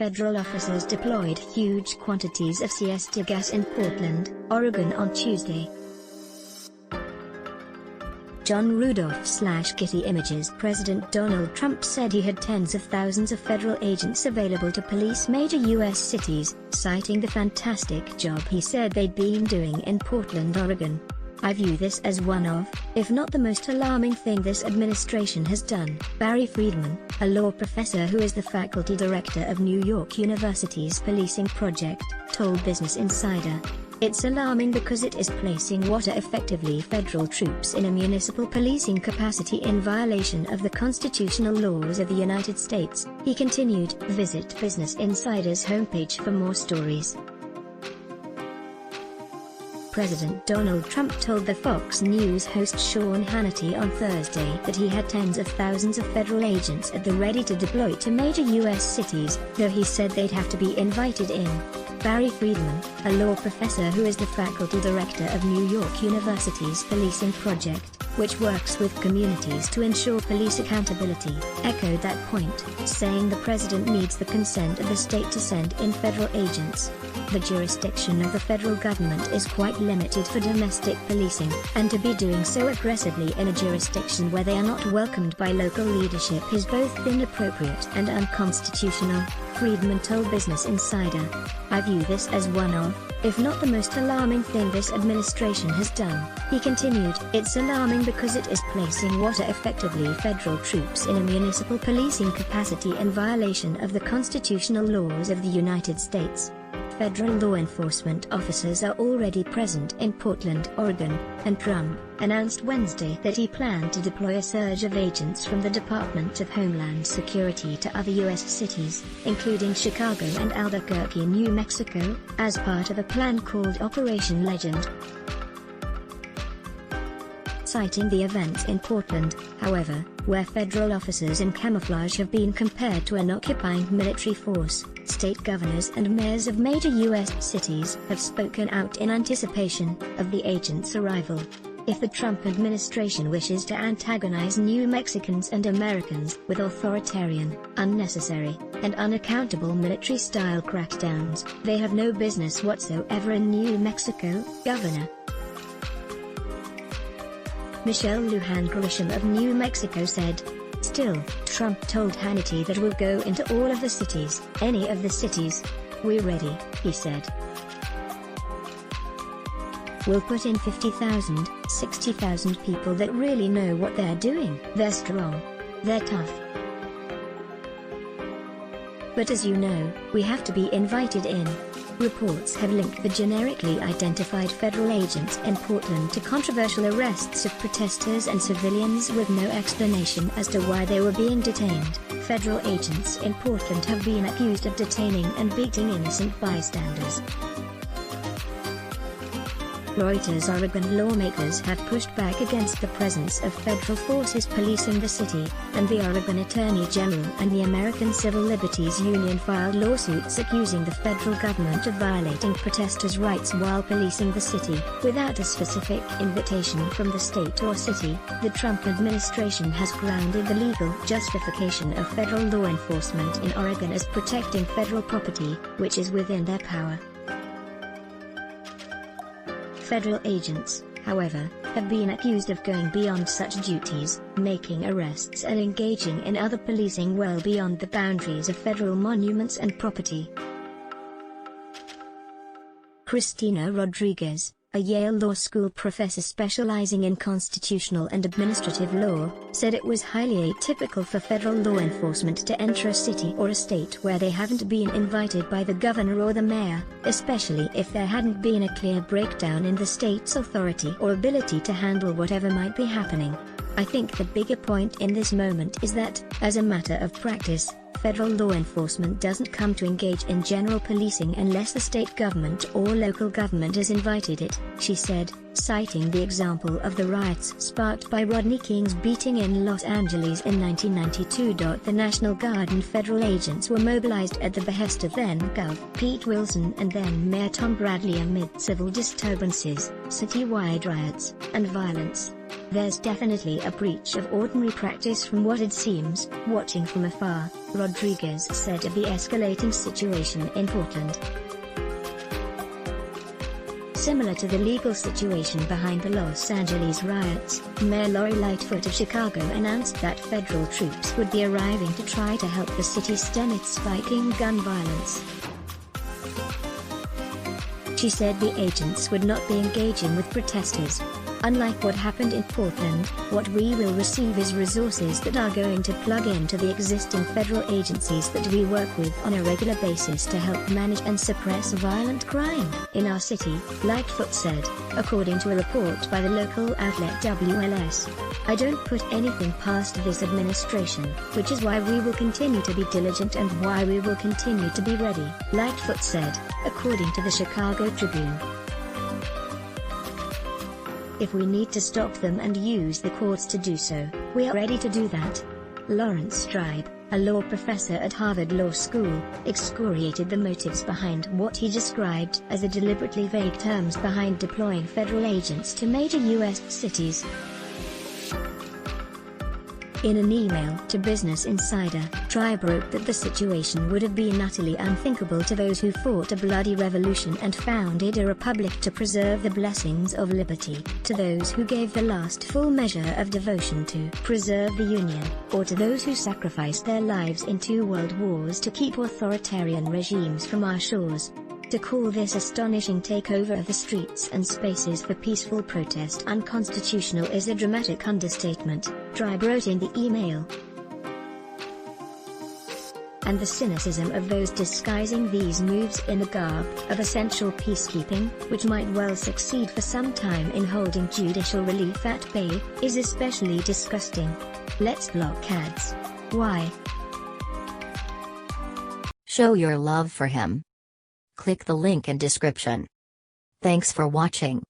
federal officers deployed huge quantities of CS gas in Portland, Oregon on Tuesday. John Rudolph/Getty Images. President Donald Trump said he had tens of thousands of federal agents available to police major U.S. cities, citing the fantastic job he said they'd been doing in Portland, Oregon. "I view this as one of, if not the most alarming thing this administration has done," Barry Friedman, a law professor who is the faculty director of New York University's Policing Project, told Business Insider. "It's alarming because it is placing what are effectively federal troops in a municipal policing capacity in violation of the constitutional laws of the United States," he continued. Visit Business Insider's homepage for more stories. President Donald Trump told the Fox News host Sean Hannity on Thursday that he had tens of thousands of federal agents at the ready to deploy to major U.S. cities, though he said they'd have to be invited in. Barry Friedman, a law professor who is the faculty director of New York University's Policing Project, which works with communities to ensure police accountability, echoed that point, saying the president needs the consent of the state to send in federal agents. "The jurisdiction of the federal government is quite limited for domestic policing, and to be doing so aggressively in a jurisdiction where they are not welcomed by local leadership is both inappropriate and unconstitutional," Friedman told Business Insider. "I view this as one of, if not the most alarming thing this administration has done," he continued. "It's alarming because it is placing what are effectively federal troops in a municipal policing capacity in violation of the constitutional laws of the United States." Federal law enforcement officers are already present in Portland, Oregon, and Trump announced Wednesday that he planned to deploy a surge of agents from the Department of Homeland Security to other U.S. cities, including Chicago and Albuquerque, New Mexico, as part of a plan called Operation Legend. Citing the events in Portland, however, where federal officers in camouflage have been compared to an occupying military force, state governors and mayors of major U.S. cities have spoken out in anticipation of the agents' arrival. If the Trump administration wishes to antagonize New Mexicans and Americans with authoritarian, unnecessary, and unaccountable military-style crackdowns, they have no business whatsoever in New Mexico, Governor Michelle Lujan Grisham of New Mexico said. Still, Trump told Hannity that we'll go into all of the cities, any of the cities. "We're ready," he said. "We'll put in 50,000, 60,000 people that really know what they're doing. They're strong. They're tough. But as you know, we have to be invited in." Reports have linked the generically identified federal agents in Portland to controversial arrests of protesters and civilians with no explanation as to why they were being detained. Federal agents in Portland have been accused of detaining and beating innocent bystanders. Reuters. Oregon lawmakers have pushed back against the presence of federal forces policing the city, and the Oregon Attorney General and the American Civil Liberties Union filed lawsuits accusing the federal government of violating protesters' rights while policing the city. Without a specific invitation from the state or city, the Trump administration has grounded the legal justification of federal law enforcement in Oregon as protecting federal property, which is within their power. Federal agents, however, have been accused of going beyond such duties, making arrests and engaging in other policing well beyond the boundaries of federal monuments and property. Christina Rodriguez, a Yale Law School professor specializing in constitutional and administrative law, said it was highly atypical for federal law enforcement to enter a city or a state where they haven't been invited by the governor or the mayor, especially if there hadn't been a clear breakdown in the state's authority or ability to handle whatever might be happening. "I think the bigger point in this moment is that, as a matter of practice, federal law enforcement doesn't come to engage in general policing unless the state government or local government has invited it," she said, citing the example of the riots sparked by Rodney King's beating in Los Angeles in 1992. The National Guard and federal agents were mobilized at the behest of then-Gov. Pete Wilson and then-Mayor Tom Bradley amid civil disturbances, citywide riots, and violence. There's definitely a breach of ordinary practice from what it seems, watching from afar, Rodriguez said of the escalating situation in Portland. Similar to the legal situation behind the Los Angeles riots, Mayor Lori Lightfoot of Chicago announced that federal troops would be arriving to try to help the city stem its spiking gun violence. She said the agents would not be engaging with protesters. Unlike what happened in Portland, what we will receive is resources that are going to plug into the existing federal agencies that we work with on a regular basis to help manage and suppress violent crime in our city, Lightfoot said, according to a report by the local outlet WLS. I don't put anything past this administration, which is why we will continue to be diligent and why we will continue to be ready, Lightfoot said, according to the Chicago Tribune. If we need to stop them and use the courts to do so, we are ready to do that. Lawrence Tribe, a law professor at Harvard Law School, excoriated the motives behind what he described as the deliberately vague terms behind deploying federal agents to major U.S. cities. In an email to Business Insider, Tribe wrote that the situation would have been utterly unthinkable to those who fought a bloody revolution and founded a republic to preserve the blessings of liberty, to those who gave the last full measure of devotion to preserve the Union, or to those who sacrificed their lives in 2 world wars to keep authoritarian regimes from our shores. To call this astonishing takeover of the streets and spaces for peaceful protest unconstitutional is a dramatic understatement, Tribe wrote in the email. And the cynicism of those disguising these moves in the garb of essential peacekeeping, which might well succeed for some time in holding judicial relief at bay, is especially disgusting. Let's block ads. Why? Show your love for him. Click the link in description. Thanks for watching.